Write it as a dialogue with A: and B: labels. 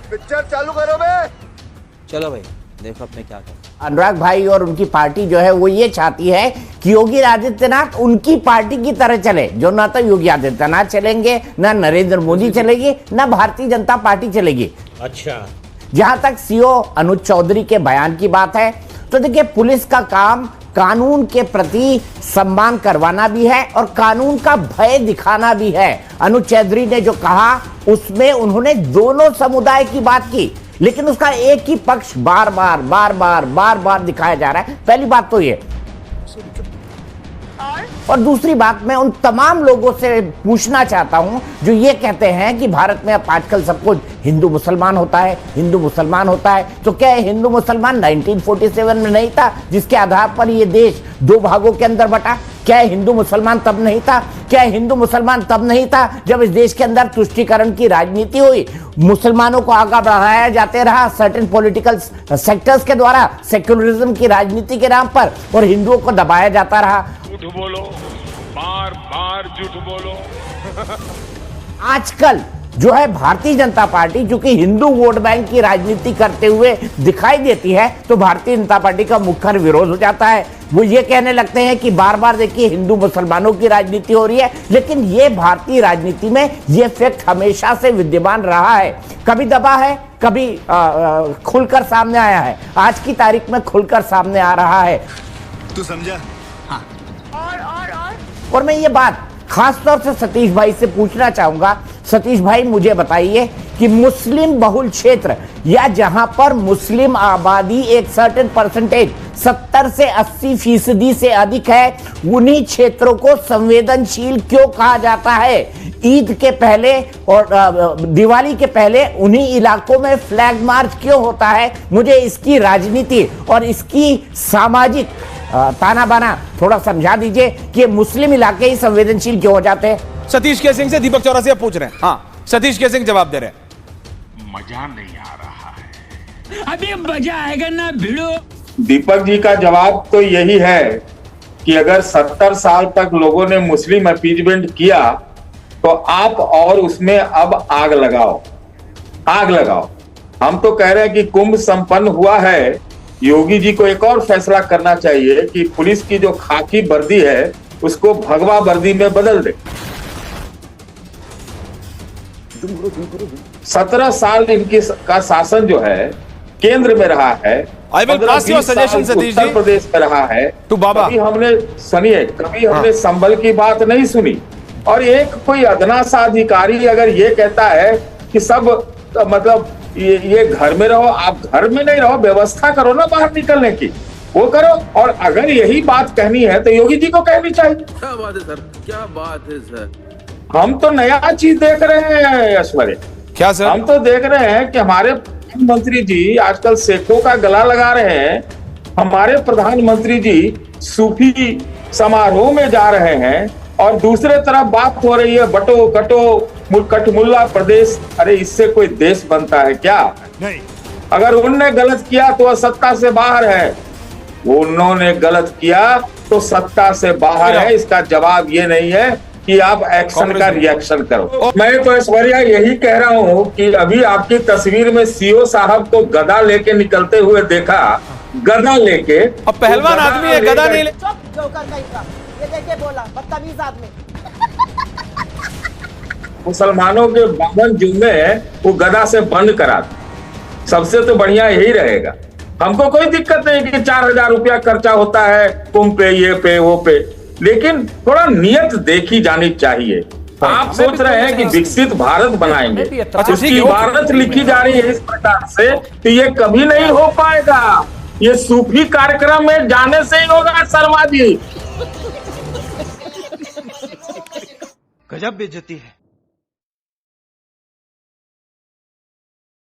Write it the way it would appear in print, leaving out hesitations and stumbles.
A: Picture चालू करो बे।
B: चलो भाई देखो अपने क्या कर।
C: अनुराग भाई और उनकी पार्टी जो है वो ये चाहती है कि योगी आदित्यनाथ उनकी पार्टी की तरह चले, जो ना तो योगी आदित्यनाथ चलेंगे, ना नरेंद्र मोदी चलेगी, ना भारतीय जनता पार्टी चलेगी।
D: अच्छा,
C: जहां तक सीओ अनुज चौधरी के बयान की बात है तो देखिए, पुलिस का काम कानून के प्रति सम्मान करवाना भी है और कानून का भय दिखाना भी है। अनुज चौधरी ने जो कहा उसमें उन्होंने दोनों समुदाय की बात की, लेकिन उसका एक ही पक्ष बार बार दिखाया जा रहा है। पहली बात तो ये, और दूसरी बात मैं उन तमाम लोगों से पूछना चाहता हूं जो ये कहते हैं कि भारत में अब आजकल सब कुछ हिंदू मुसलमान होता है, हिंदू मुसलमान होता है। तो क्या हिंदू मुसलमान 1947 में नहीं था, जिसके आधार पर ये देश दो भागों के अंदर बटा? क्या हिंदू मुसलमान तब नहीं था? क्या हिंदू मुसलमान तब नहीं था जब इस देश के अंदर तुष्टीकरण की राजनीति हुई, मुसलमानों को आगे बढ़ाया जाते रहा सर्टेन पॉलिटिकल सेक्टर्स के द्वारा, सेक्युलरिज्म की राजनीति के नाम पर, और हिंदुओं को दबाया जाता रहा?
E: झूठ बोलो, बार बार झूठ बोलो।
C: आजकल जो है भारतीय जनता पार्टी जो कि हिंदू वोट बैंक की राजनीति करते हुए दिखाई देती है, तो भारतीय जनता पार्टी का मुखर विरोध हो जाता है। वो ये कहने लगते हैं कि बार बार देखिए हिंदू मुसलमानों की राजनीति हो रही है, लेकिन ये भारतीय राजनीति में ये फैक्ट हमेशा से विद्यमान रहा है। कभी दबा है, कभी खुलकर सामने आया है। आज की तारीख में खुलकर सामने आ रहा है।
A: तू समझा?
C: हाँ। और मैं ये बात खास तौर से सतीश भाई से पूछना चाहूंगा। सतीश भाई, मुझे बताइए कि मुस्लिम बहुल क्षेत्र या जहां पर मुस्लिम आबादी एक सर्टेन परसेंटेज 70 से 80% से अधिक है, उन्हीं क्षेत्रों को संवेदनशील क्यों कहा जाता है? ईद के पहले और दिवाली के पहले उन्हीं इलाकों में फ्लैग मार्च क्यों होता है? मुझे इसकी राजनीति और इसकी सामाजिक ताना बाना थोड़ा समझा दीजिए कि मुस्लिम इलाके ही संवेदनशील क्यों हो जाते हैं।
F: सतीश के सिंह से दीपक चौरसिया पूछ रहे हैं। हाँ, सतीश के सिंह जवाब दे रहे हैं।
E: मजा नहीं आ रहा है।
G: अभी मजा आएगा ना भिड़ो।
H: दीपक जी का जवाब तो यही है कि अगर 70 साल तक लोगों ने मुस्लिम अपीजमेंट किया तो आप और उसमें अब आग लगाओ, आग लगाओ। हम तो कह रहे हैं कि कुंभ संपन्न हुआ है, योगी जी को एक और फैसला करना चाहिए कि पुलिस की जो खाकी वर्दी है उसको भगवा वर्दी में बदल दे। 17 साल इनकी का शासन जो है केंद्र में रहा है, उत्तर प्रदेश में रहा है।
F: तो बाबा
H: कभी हमने सुनिए, कभी हमने संभल की बात नहीं सुनी। और एक कोई अदना सा अधिकारी अगर ये कहता है कि सब मतलब ये घर में रहो, आप घर में नहीं रहो, व्यवस्था करो ना बाहर निकलने की, वो करो। और अगर यही बात कहनी है तो योगी जी को कहनी चाहिए।
I: क्या बात है सर, क्या बात है सर।
H: हम तो नया चीज देख रहे हैं ऐश्वर्य।
F: क्या सर?
H: हम तो देख रहे हैं कि हमारे प्रधानमंत्री जी आजकल सिखों का गला लगा रहे हैं। हमारे प्रधानमंत्री जी सूफी समारोह में जा रहे हैं और दूसरे तरफ बात हो रही है बटो कटो कटमुल्ला प्रदेश। अरे इससे कोई देश बनता है क्या?
A: नहीं।
H: अगर उनने गलत किया तो वह सत्ता से बाहर है, उन्होंने गलत किया तो सत्ता से बाहर है। इसका जवाब ये नहीं है कि आप एक्शन का रिएक्शन करो। मैं तो ऐश्वर्या यही कह रहा हूँ कि अभी आपकी तस्वीर में सीओ साहब को गदा लेके निकलते हुए देखा, गदा लेके।
F: अब पहलवान आदमी है, गदा नहीं ले।
C: ये देखिए बोला बदतमीज आदमी।
H: मुसलमानों के 52 जुम्मे वो गदा से बंद करा, सबसे तो बढ़िया यही रहेगा। हमको कोई दिक्कत नहीं कि 4000 रुपया खर्चा होता है कुंभ पे, ये पे, वो पे, लेकिन थोड़ा नियत देखी जानी चाहिए। आप सोच रहे हैं कि विकसित भारत बनाएंगे, उसकी इबारत लिखी जा रही है इस प्रकार से कि ये कभी नहीं हो पाएगा। ये सूफी कार्यक्रम में जाने से ही होगा शर्मा जी।
B: गजब बेइज्जती है।